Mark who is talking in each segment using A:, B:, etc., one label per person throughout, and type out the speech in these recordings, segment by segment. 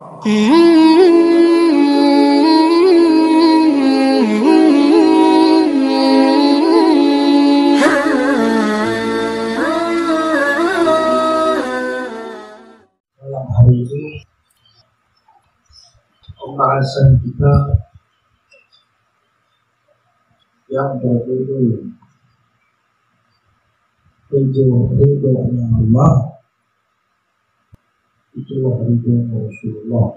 A: Malam hari ini pembahasan kita yang berjudul ridhonya Allah, itulah ridho Rasulullah.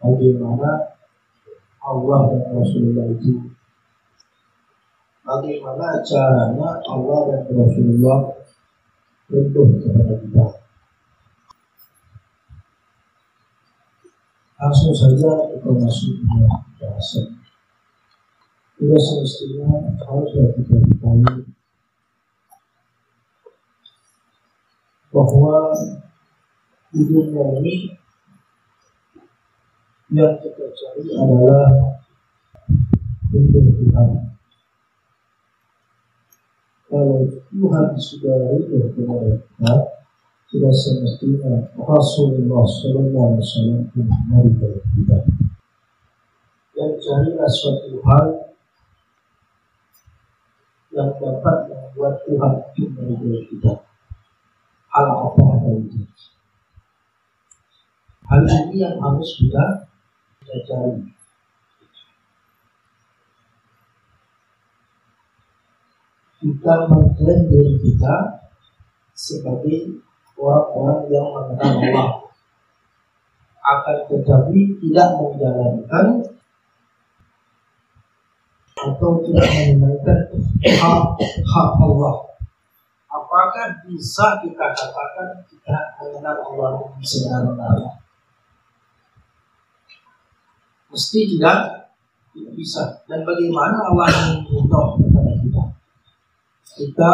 A: Bagaimana Allah dan Rasulullah itu, bagaimana caranya Allah dan Rasulullah ridho kepada kita. Langsung saja kita masuk ke bahasan. Sudah semestinya haruslah kita ketahui bahwa di dunia ini yang kita cari adalah ridho Tuhan. Kalau Tuhan sudah ridho kepada kita, sudah semestinya Rasulullah Sallallahu Alaihi Wasallam pun meridho kita. Dan carilah suatu hal yang dapat membuat Tuhan itu meridho kita. Hal apa itu? Hal ini yang harus kita cari. Kita mengklaim diri kita sebagai orang-orang yang mengenal Allah, akan tetapi tidak menjalankan atau tidak menunaikan hak Allah. Apakah bisa kita katakan kita mengenal Allah sebenarnya? Mesti tidak bisa. Dan bagaimana Allah menuntut kepada kita? Kita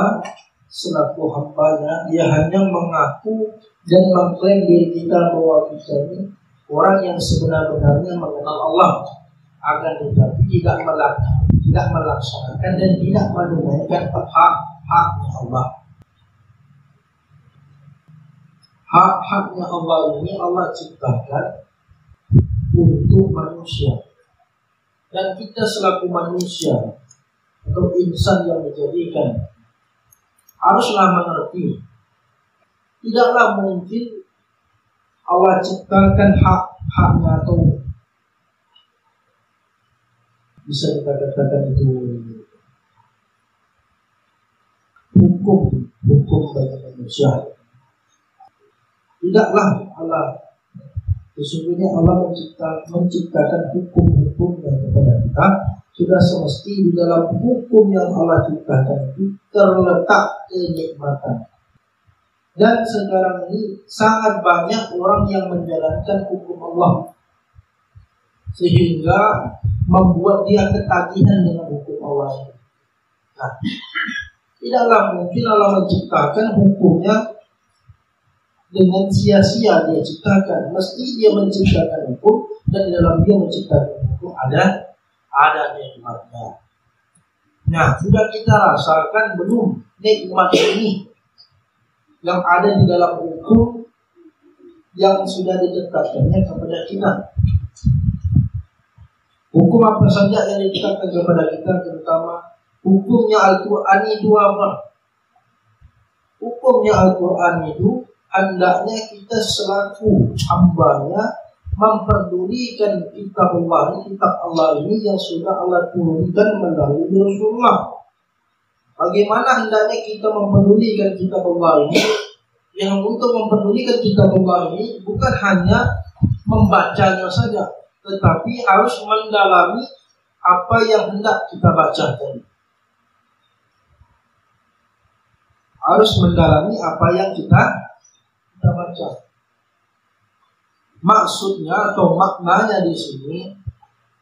A: selaku hambanya, Dia hanya mengaku dan mengklaim diri kita bahwa kita ini orang yang sebenar-benarnya mengenal Allah, akan tetapi tidak melaksanakan dan tidak menunaikan hak-haknya Allah. Hak-haknya Allah ini Allah ciptakan untuk manusia, dan kita selaku manusia atau insan yang menjadikan haruslah mengerti, tidaklah mungkin Allah ciptakan hak-haknya atau bisa kita katakan itu hukum bagi manusia. Tidaklah Allah, sesungguhnya Allah menciptakan hukum-hukumnya kepada kita. Sudah semesti di dalam hukum yang Allah ciptakan itu terletak kenikmatan. Dan sekarang ini sangat banyak orang yang menjalankan hukum Allah, sehingga membuat dia ketagihan dengan hukum Allah. Nah, tidaklah mungkin Allah menciptakan hukumnya dengan sia-sia. Dia ciptakan, mesti Dia menciptakan hukum, dan di dalam Dia menciptakan hukum ada nikmatnya. Nah, sudah kita rasakan belum nikmat ini yang ada di dalam hukum yang sudah ditetapkannya kepada kita? Hukum apa saja yang ditetapkan kepada kita, terutama hukumnya Al-Quran itu apa? Hukumnya Al-Quran itu hendaknya kita selaku hambanya memperdulikan kitab Allah ini yang sudah Allah turunkan melalui Rasulullah. Bagaimana hendaknya kita memperdulikan kitab Allah ini? Yang untuk memperdulikan kitab Allah ini bukan hanya membacanya saja, tetapi harus mendalami apa yang hendak kita bacakan. Harus mendalami apa yang kita baca. Maksudnya atau maknanya di sini,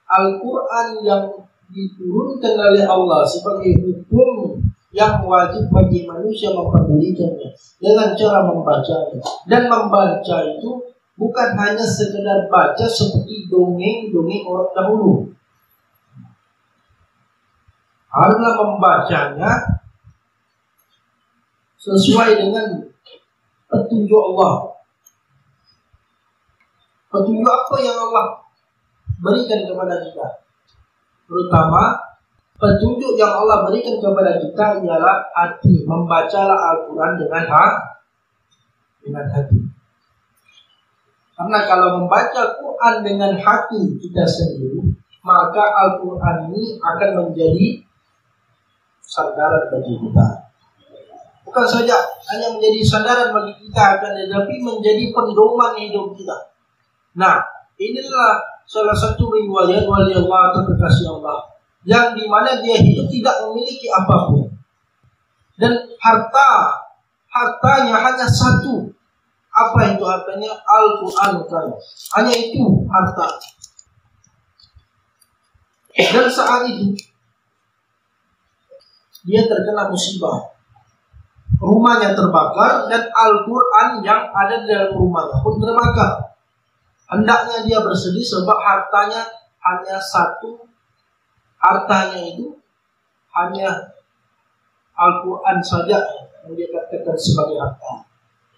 A: Al-Quran yang diturunkan oleh Allah sebagai hukum yang wajib bagi manusia memperdulikannya dengan cara membacanya. Dan membaca itu bukan hanya sekedar baca seperti dongeng-dongeng orang dahulu. Haruslah membacanya sesuai dengan petunjuk Allah. Petunjuk apa yang Allah berikan kepada kita? Terutama petunjuk yang Allah berikan kepada kita ialah hati. Membacalah Al-Quran dengan hati. Karena kalau membaca Quran dengan hati kita sendiri, maka Al-Quran ini akan menjadi sandaran bagi kita. Bukan saja hanya menjadi sandaran bagi kita, akan tetapi menjadi pedoman hidup kita. Nah, inilah salah satu riwayat wali Allah atau kekasih Allah yang dimana dia hidup tidak memiliki apapun, dan hartanya hanya satu. Apa itu hartanya? Al-Quran. Hanya itu harta. Dan saat itu dia terkena musibah, rumahnya terbakar dan Al-Quran yang ada di dalam rumahnya pun terbakar. Hendaknya dia bersedih sebab hartanya hanya satu. Hartanya itu hanya Al-Quran saja yang dia katakan sebagai harta.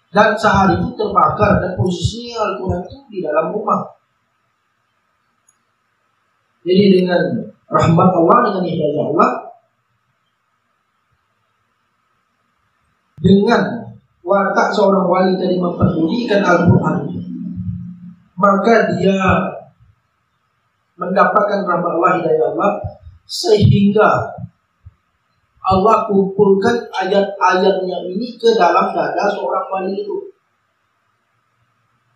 A: Dan sehari itu terbakar dan posisinya Al-Quran itu di dalam rumah. Jadi dengan rahmat Allah, dengan hidayah Allah, dengan watak seorang wali tadi memperdulikan Al-Quran, maka dia mendapatkan rahmat Allah, hidayah Allah, sehingga Allah kumpulkan ayat-ayatnya ini ke dalam dada seorang wali itu.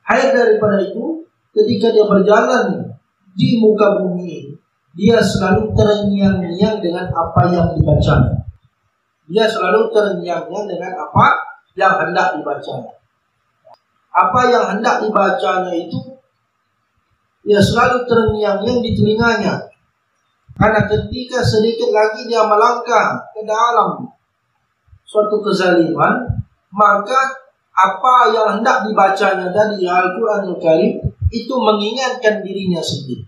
A: Hayat daripada itu, ketika dia berjalan di muka bumi, dia selalu terngiang-ngiang dengan apa yang dibacanya. Dia selalu terngiang-ngiang dengan apa yang hendak dibacanya. Apa yang hendak dibacanya itu, dia selalu terngiang-ngiang di telinganya. Karena ketika sedikit lagi dia melangkah ke dalam suatu kezaliman, maka apa yang hendak dibacanya dari Al-Quranul Karim itu mengingatkan dirinya sendiri.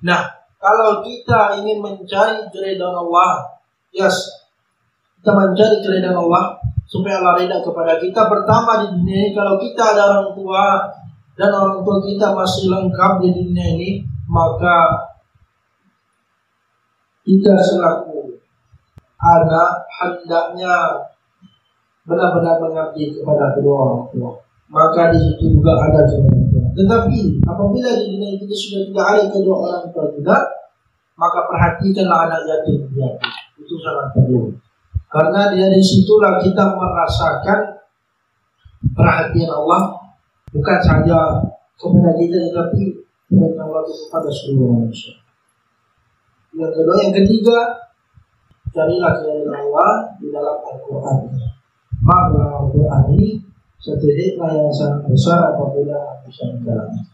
A: Nah, kalau kita ingin mencari keridhaan Allah, kita mencari keridhaan Allah supaya Allah ridha kepada kita. Pertama di dunia ini, kalau kita ada orang tua dan orang tua kita masih lengkap di dunia ini, maka kita selaku anak hendaknya benar-benar mengabdi kepada kedua orang tua. Maka di situ juga ada keridhaan. Tetapi apabila di dunia kita sudah tidak ada kedua orang tua juga, maka perhatikanlah anak yatim piatu. Itu sangat perlu. Karena dari situlah kita merasakan perhatian Allah, bukan saja kepada kita, tetapi kepada Allah kepada seluruh manusia. Yang kedua, yang ketiga, carilah keridhaan Allah di dalam Al-Quran. Maka Al-Quran ini satu hikmah yang sangat besar apabila bisa menjalani.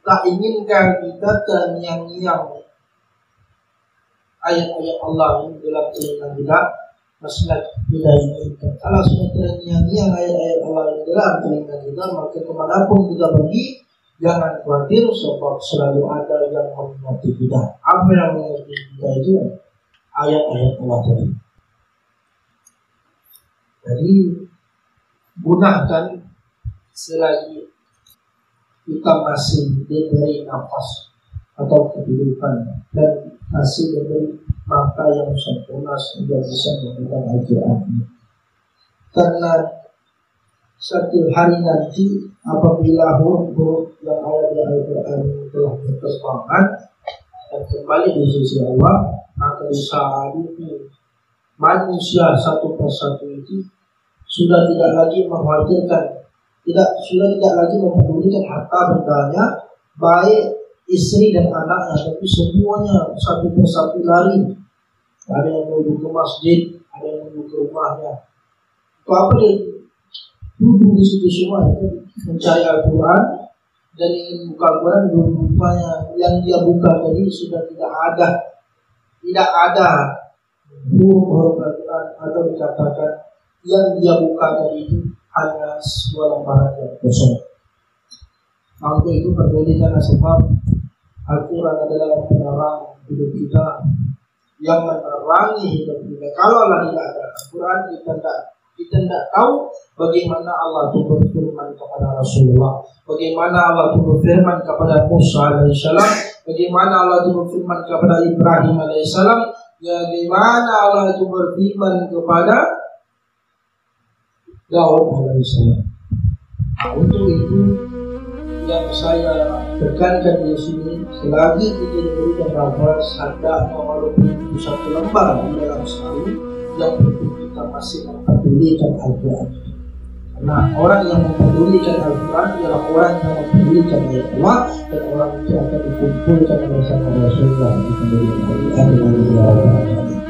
A: Tak inginkan kita terngiang-ngiang ayat-ayat Allah ini dalam telinga kita, masalah tidak inginkan. Kalau sudah terngiang-ngiang ayat-ayat Allah ini dalam telinga kita, maka kemanapun kita pergi, jangan khawatir sebab selalu ada yang mengerti kita. Apa yang mengerti kita itu ayat-ayat Allah tadi. Jadi gunakan selagi kita masih diberi nafas atau kehidupan dan masih diberi mata yang sempurna sehingga bisa memberikan Al-Quran ini. Karena satu hari nanti apabila huruf-huruf yang ada di Al-Quran telah berkembang dan kembali di sisi Allah, maka di saat itu manusia satu persatu itu sudah tidak lagi mengkhawatirkan, sudah tidak lagi mempedulikan harta bendanya, baik istri dan anaknya, tapi semuanya satu persatu lari. Ada yang menuju ke masjid, ada yang menuju ke rumahnya. Itu apa dia? Duduk di situ semua itu mencari Al-Quran dan ingin buka Al-Quran, rupanya yang dia buka tadi sudah tidak ada huruf Al-Quran, atau dikatakan yang dia buka tadi itu hanya sebuah lembaran yang kosong. Maka itu pedulikan sebab Al-Quran adalah penerang hidup kita, yang menerangi hidup kita. Kalau tidak ada Al-Quran, kita tidak Kita tidak tahu bagaimana Allah itu berfirman kepada Rasulullah, bagaimana Allah itu berfirman kepada Musa alaihissalam, bagaimana Allah itu berfirman kepada Ibrahim alaihissalam, bagaimana Allah itu berfirman kepada Daud alaihissalam. Nah, untuk itu yang saya tekankan di sini, selagi kita diberikan nafas, hendaknya walaupun itu satu lembar di dalam sehari, yang penting kita masih mempedulikan Al-Quran. Karena orang yang mempedulikan Al-Quran adalah orang yang mempedulikan ayat Allah, dan orang itu akan dikumpulkan bersama Rasulullah di kemudian hari.